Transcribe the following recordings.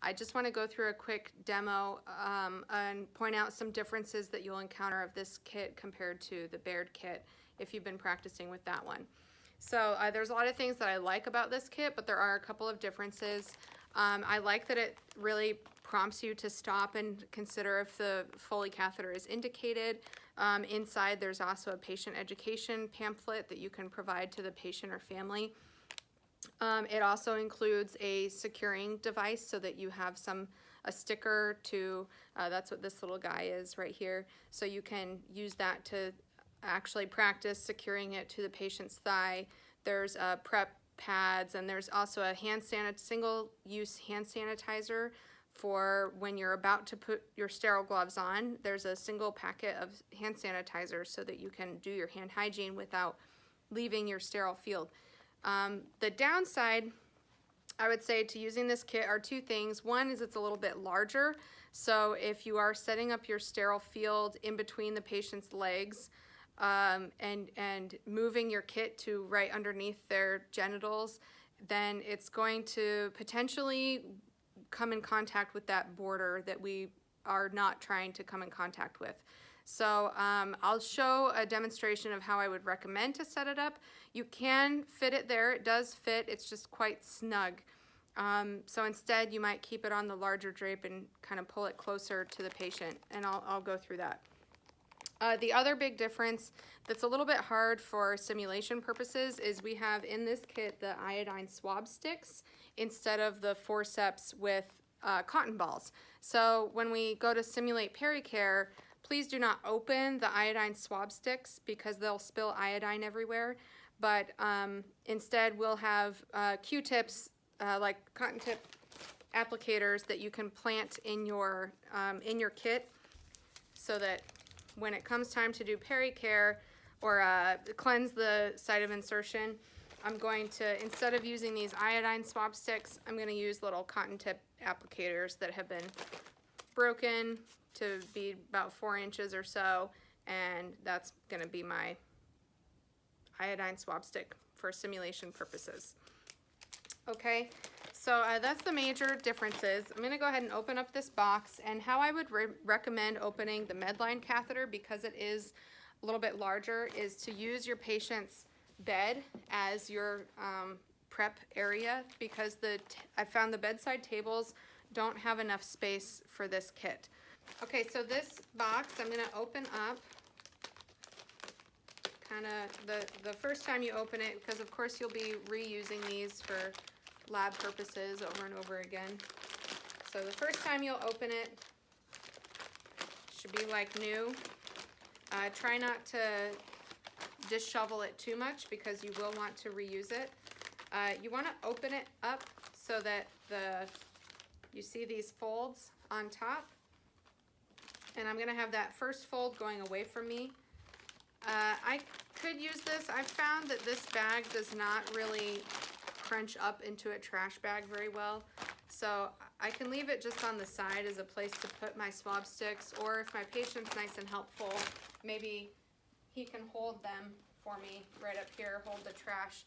I just want to go through a quick demo and point out some differences that you'll encounter of this kit compared to the Baird kit if you've been practicing with that one. So there's a lot of things that I like about this kit, but there are a couple of differences. I like that it really prompts you to stop and consider if the Foley catheter is indicated. Inside there's also a patient education pamphlet that you can provide to the patient or family. It also includes a securing device so that you have a sticker to, that's what this little guy is right here. So you can use that to actually practice securing it to the patient's thigh. There's prep pads, and there's also a single-use hand sanitizer for when you're about to put your sterile gloves on. There's a single packet of hand sanitizer so that you can do your hand hygiene without leaving your sterile field. The downside, I would say, to using this kit are two things. One is it's a little bit larger, so if you are setting up your sterile field in between the patient's legs and moving your kit to right underneath their genitals, then it's going to potentially come in contact with that border that we are not trying to come in contact with. So I'll show a demonstration of how I would recommend to set it up. You can fit it there. It does fit. It's just quite snug. So instead, you might keep it on the larger drape and kind of pull it closer to the patient, and I'll go through that. The other big difference that's a little bit hard for simulation purposes is we have in this kit the iodine swab sticks instead of the forceps with cotton balls. So when we go to simulate pericare, please do not open the iodine swab sticks because they'll spill iodine everywhere. But instead, we'll have Q-tips, like cotton tip applicators that you can plant in your kit, so that when it comes time to do pericare or cleanse the site of insertion, I'm going to, instead of using these iodine swab sticks, I'm going to use little cotton tip applicators that have been broken to be about 4 inches or so, and that's going to be my iodine swab stick for simulation purposes. Okay, so that's the major differences. I'm going to go ahead and open up this box, and how I would recommend opening the Medline catheter, because it is a little bit larger, is to use your patient's bed as your prep area, because I found the bedside tables don't have enough space for this kit. Okay, so this box I'm going to open up kind of the first time you open it, because of course you'll be reusing these for lab purposes over and over again. So the first time you'll open it should be like new. Try not to dishevel it too much because you will want to reuse it. You want to open it up so that you see these folds on top. And I'm going to have that first fold going away from me. I could use this. I've found that this bag does not really crunch up into a trash bag very well. So I can leave it just on the side as a place to put my swab sticks, or if my patient's nice and helpful, maybe he can hold them for me right up here, hold the trash,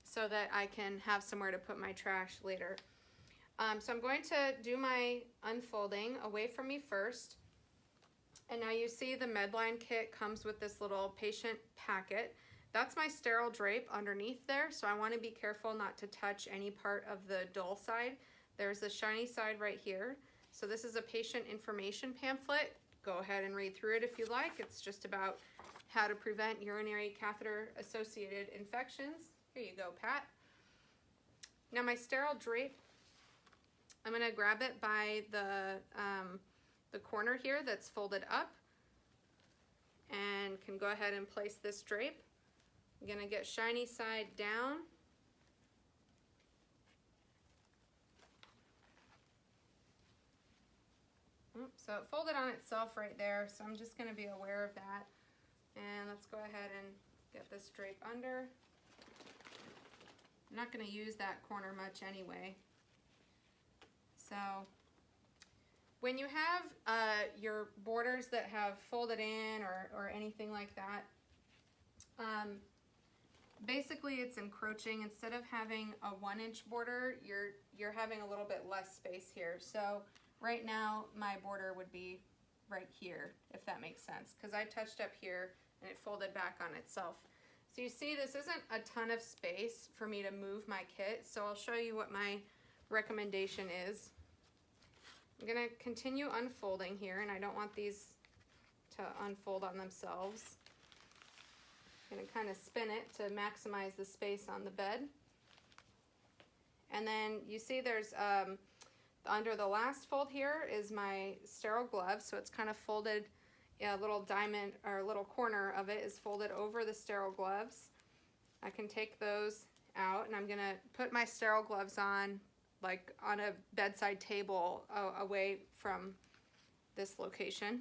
so that I can have somewhere to put my trash later. So I'm going to do my unfolding away from me first. And now you see the Medline kit comes with this little patient packet. That's my sterile drape underneath there, so I want to be careful not to touch any part of the dull side. There's the shiny side right here. So this is a patient information pamphlet. Go ahead and read through it if you like. It's just about how to prevent urinary catheter associated infections. Here you go, Pat. Now my sterile drape, I'm going to grab it by the corner here that's folded up, and can go ahead and place this drape. I'm going to get shiny side down. So it folded on itself right there, so I'm just going to be aware of that. And let's go ahead and get this drape under. I'm not going to use that corner much anyway. So when you have your borders that have folded in or anything like that, basically it's encroaching. Instead of having a 1-inch border, you're having a little bit less space here. So right now my border would be right here, if that makes sense, because I touched up here and it folded back on itself. So you see, this isn't a ton of space for me to move my kit, so I'll show you what my recommendation is. I'm gonna continue unfolding here, and I don't want these to unfold on themselves. I'm gonna kind of spin it to maximize the space on the bed. And then you see there's, under the last fold here is my sterile glove, so it's kind of folded, a little diamond or little corner of it is folded over the sterile gloves. I can take those out, and I'm gonna put my sterile gloves on, like on a bedside table away from this location.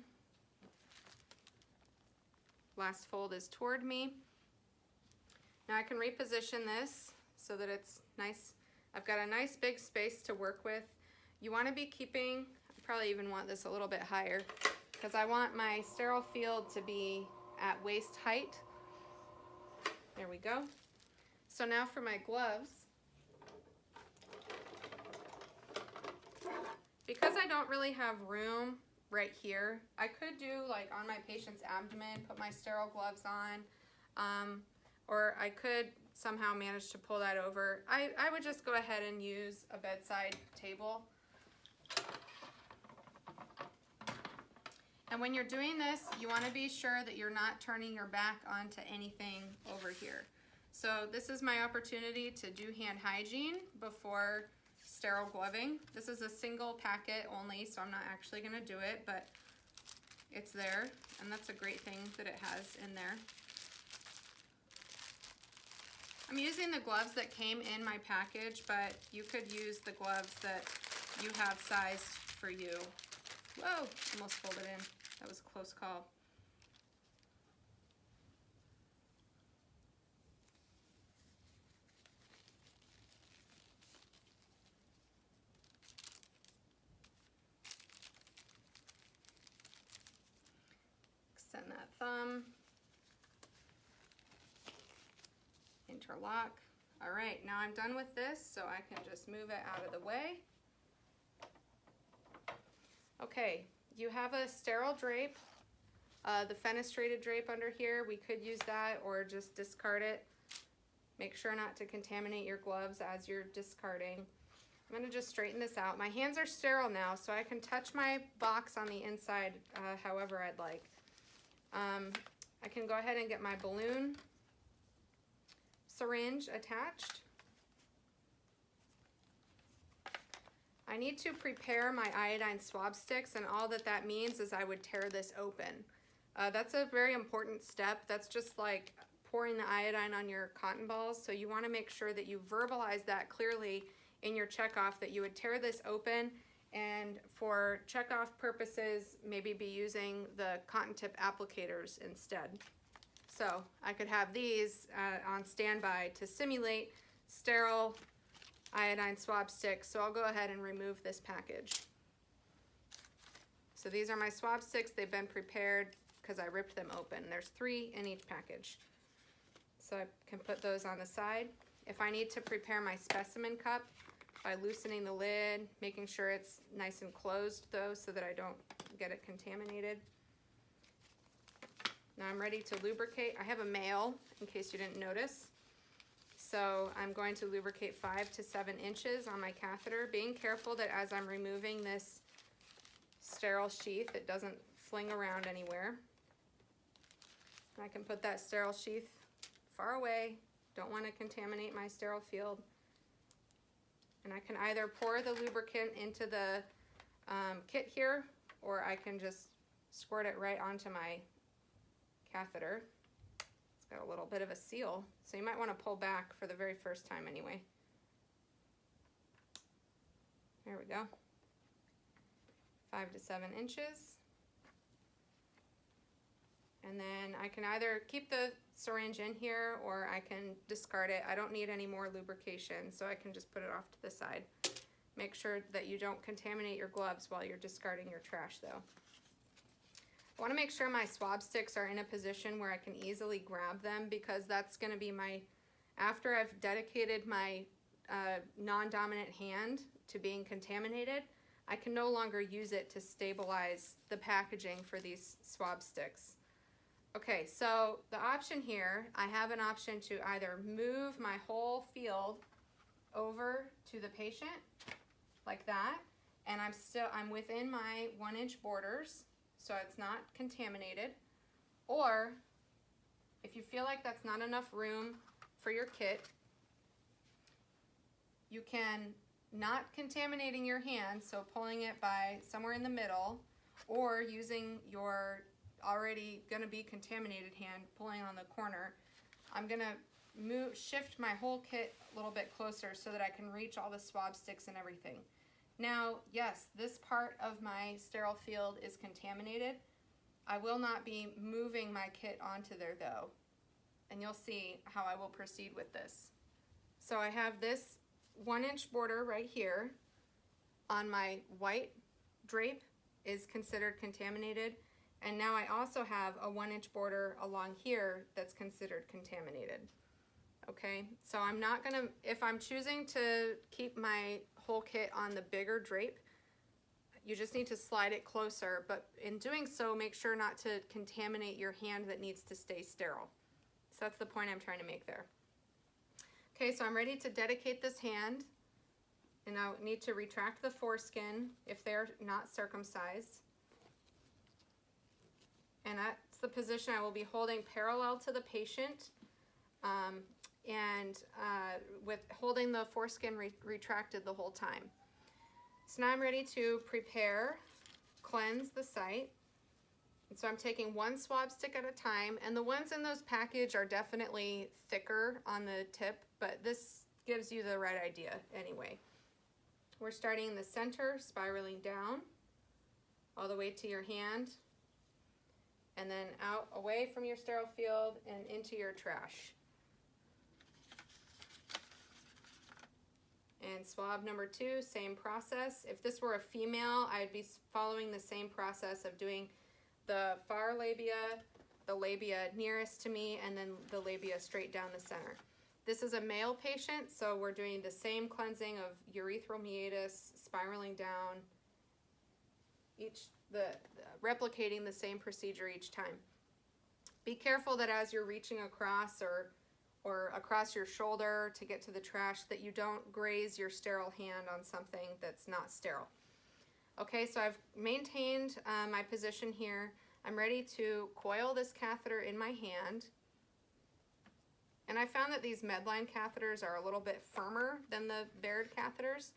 Last fold is toward me. Now I can reposition this so that it's nice. I've got a nice big space to work with. You want to be keeping, I probably even want this a little bit higher, because I want my sterile field to be at waist height. There we go. So now for my gloves. Because I don't really have room right here, I could do like on my patient's abdomen, put my sterile gloves on, or I could somehow manage to pull that over. I would just go ahead and use a bedside table. And when you're doing this, you want to be sure that you're not turning your back onto anything over here. So this is my opportunity to do hand hygiene before sterile gloving. This is a single packet only, so I'm not actually going to do it, but it's there, and that's a great thing that it has in there. I'm using the gloves that came in my package, but you could use the gloves that you have sized for you. Whoa, almost folded in. That was a close call. Extend that thumb. Interlock. All right, now I'm done with this, so I can just move it out of the way. Okay, you have a sterile drape, the fenestrated drape under here. We could use that or just discard it. Make sure not to contaminate your gloves as you're discarding. I'm gonna just straighten this out. My hands are sterile now, so I can touch my box on the inside however I'd like. I can go ahead and get my balloon syringe attached. I need to prepare my iodine swab sticks, and all that means is I would tear this open. That's a very important step. That's just like pouring the iodine on your cotton balls, so you want to make sure that you verbalize that clearly in your checkoff, that you would tear this open, and for checkoff purposes, maybe be using the cotton tip applicators instead. So I could have these on standby to simulate sterile iodine swab sticks. So I'll go ahead and remove this package. So these are my swab sticks. They've been prepared because I ripped them open. There's 3 in each package. So I can put those on the side. If I need to prepare my specimen cup by loosening the lid, making sure it's nice and closed though, so that I don't get it contaminated. Now I'm ready to lubricate. I have a male, in case you didn't notice. So I'm going to lubricate 5 to 7 inches on my catheter, being careful that as I'm removing this sterile sheath, it doesn't fling around anywhere. And I can put that sterile sheath far away. Don't want to contaminate my sterile field. And I can either pour the lubricant into the kit here, or I can just squirt it right onto my catheter. It's got a little bit of a seal, so you might want to pull back for the very first time anyway. There we go. 5 to 7 inches. And then I can either keep the syringe in here or I can discard it. I don't need any more lubrication, so I can just put it off to the side. Make sure that you don't contaminate your gloves while you're discarding your trash though. I want to make sure my swab sticks are in a position where I can easily grab them, because that's going to be my After I've dedicated my non-dominant hand to being contaminated, I can no longer use it to stabilize the packaging for these swab sticks. Okay, so the option here, I have an option to either move my whole field over to the patient like that, and I'm within my 1-inch borders, so it's not contaminated. Or if you feel like that's not enough room for your kit, you can not contaminating your hand, so pulling it by somewhere in the middle, or using your already gonna be contaminated hand, pulling on the corner. I'm gonna shift my whole kit a little bit closer so that I can reach all the swab sticks and everything. Now, yes, this part of my sterile field is contaminated. I will not be moving my kit onto there though, and you'll see how I will proceed with this. So I have this 1-inch border right here on my white drape is considered contaminated, and now I also have a 1-inch border along here that's considered contaminated. Okay, so I'm not gonna, if I'm choosing to keep my whole kit on the bigger drape, you just need to slide it closer, but in doing so, make sure not to contaminate your hand that needs to stay sterile. So that's the point I'm trying to make there. Okay, so I'm ready to dedicate this hand, and I need to retract the foreskin if they're not circumcised. And that's the position I will be holding parallel to the patient, with holding the foreskin retracted the whole time. So now I'm ready to prepare, cleanse the site. And so I'm taking 1 swab stick at a time, and the ones in those package are definitely thicker on the tip, but this gives you the right idea anyway. We're starting in the center, spiraling down all the way to your hand, and then out away from your sterile field and into your trash. And swab number 2, same process. If this were a female, I'd be following the same process of doing the far labia, the labia nearest to me, and then the labia straight down the center. This is a male patient, so we're doing the same cleansing of urethral meatus, spiraling down, replicating the same procedure each time. Be careful that as you're reaching across or across your shoulder to get to the trash, that you don't graze your sterile hand on something that's not sterile. Okay, so I've maintained my position here. I'm ready to coil this catheter in my hand. And I found that these Medline catheters are a little bit firmer than the Baird catheters.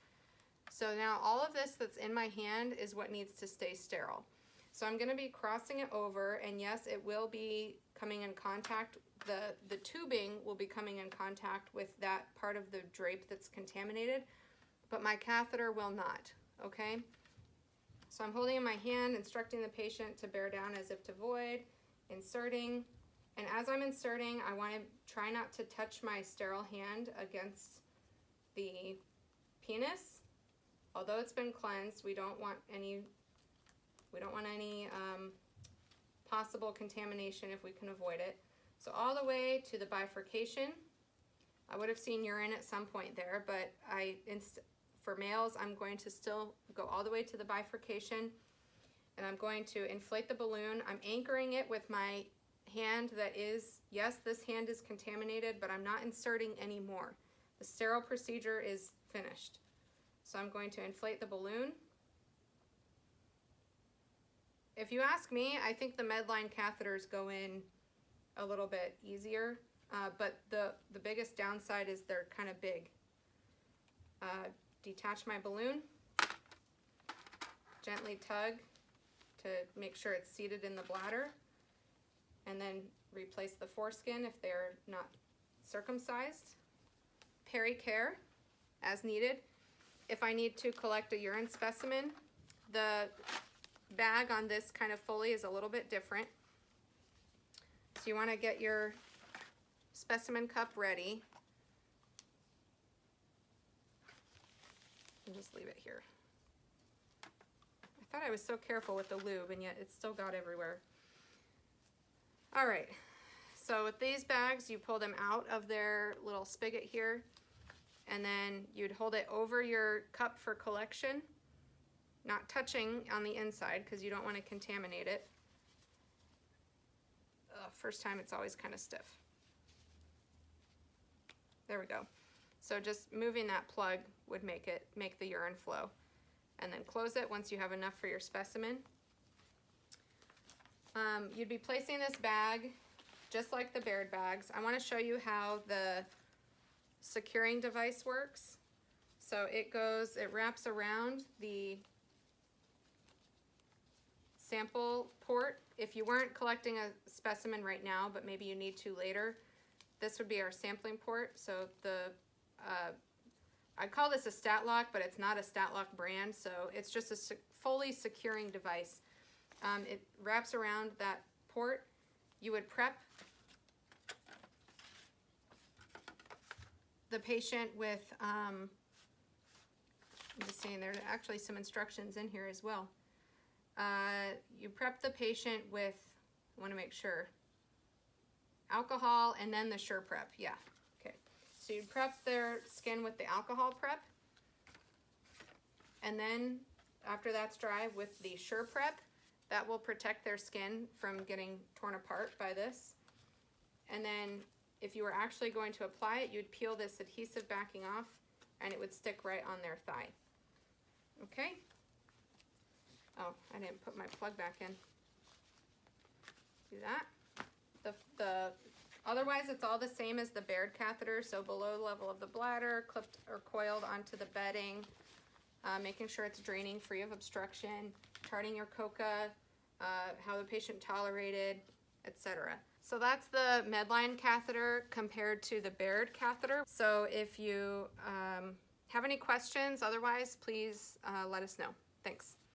So now all of this that's in my hand is what needs to stay sterile. So I'm going to be crossing it over, and yes, it will be coming in contact, the tubing will be coming in contact with that part of the drape that's contaminated, but my catheter will not, okay? So I'm holding in my hand, instructing the patient to bear down as if to void, inserting, and as I'm inserting, I want to try not to touch my sterile hand against the penis. Although it's been cleansed, we don't want any possible contamination if we can avoid it. So all the way to the bifurcation. I would have seen urine at some point there, but for males, I'm going to still go all the way to the bifurcation, and I'm going to inflate the balloon. I'm anchoring it with my hand that is, yes, this hand is contaminated, but I'm not inserting any more. The sterile procedure is finished. So I'm going to inflate the balloon. If you ask me, I think the Medline catheters go in a little bit easier, but the biggest downside is they're kind of big. Detach my balloon, gently tug to make sure it's seated in the bladder, and then replace the foreskin if they're not circumcised. Peri-care as needed. If I need to collect a urine specimen, the bag on this kind of Foley is a little bit different. So you want to get your specimen cup ready. And just leave it here. I thought I was so careful with the lube, and yet it still got everywhere. All right, So with these bags, you pull them out of their little spigot here, and then you'd hold it over your cup for collection, not touching on the inside because you don't want to contaminate it. First time it's always kind of stiff. There we go. So just moving that plug would make the urine flow. And then close it once you have enough for your specimen. You'd be placing this bag just like the Baird bags. I want to show you how the securing device works. So it wraps around the sample port. If you weren't collecting a specimen right now, but maybe you need to later, this would be our sampling port. So I call this a StatLock, but it's not a StatLock brand, so it's just a Foley securing device. It wraps around that port. You would prep the patient with, I'm just saying there's actually some instructions in here as well. You prep the patient with, I want to make sure, alcohol and then the Sure Prep, yeah. Okay, so you prep their skin with the alcohol prep, and then after that's dry with the Sure Prep, that will protect their skin from getting torn apart by this. And then if you were actually going to apply it, you'd peel this adhesive backing off and it would stick right on their thigh. Okay? Oh, I didn't put my plug back in. Do that. Otherwise, it's all the same as the Baird catheter, so below the level of the bladder, clipped or coiled onto the bedding, making sure it's draining free of obstruction, charting your coca, how the patient tolerated, etc. So that's the Medline catheter compared to the Baird catheter. So if you have any questions, otherwise, please let us know. Thanks.